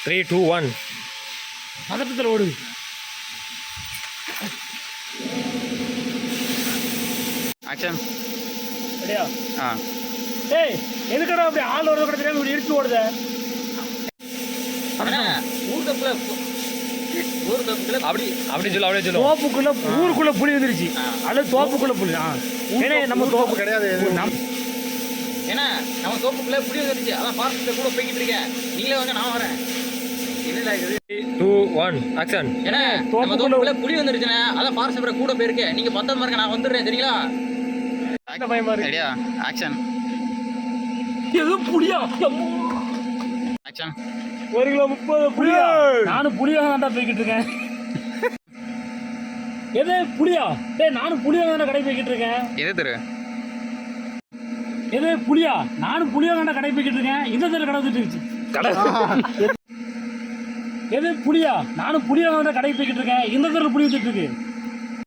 3, 2, 1. பதட்டத்தில் ஓடு. ஆக்ஷன். ரெடியா? ஆ. டேய் எதுக்கடா அப்படி ஆள் வரத கூட தெரியாம இப்படி இடிச்சு ஓடுத? அப்படி சொல்லு. தோப்புக்குள்ள ஊருக்குள்ள புலி வந்துருச்சு. அல்லது தோப்புக்குள்ள புலி. ஏன்னா நம்ம தோப்பு கிடையாது. ஏன்னா நம்ம தோப்புக்குள்ள புலி வந்துருச்சு. அதான் ஃபாரஸ்ட்ல கூட போய்கிட்டு இருக்கேன். நீங்களே வாங்க, நான் வரேன். என்னடா இது? 2, 1. ஆக்ஷன். ஏன்னா நம்ம தோப்புக்குள்ள புலி வந்துருச்சுனே. அதான் ஃபாரஸ்ட் கூட போயிருக்கேன். நீங்க பத்தது மாதிரி நான் வந்துடுறேன். சரிங்களா? ரெடியா? ஆக்ஷன். எது புலியா? ஆக்ஷன். 1 கிலோ 30 புலியா? நானும் புலியாக தான்டா போய்கிட்டு இருக்கேன். எது புலியா? டேய் நானும் புலியாக தான்டா கடை போய்கிட்டு இருக்கேன். எது தெரு? எது புலியா? நானும் புலியாக தான்டா கடை போய்கிட்டு இருக்கேன். இந்த தெரு கடை வந்துட்டு இருந்துச்சு. எது புலியா? நானும் புலியாக தான்டா கடை போய்கிட்டு இருக்கேன். இந்த தெரு புலி வந்துட்டு இருக்கு.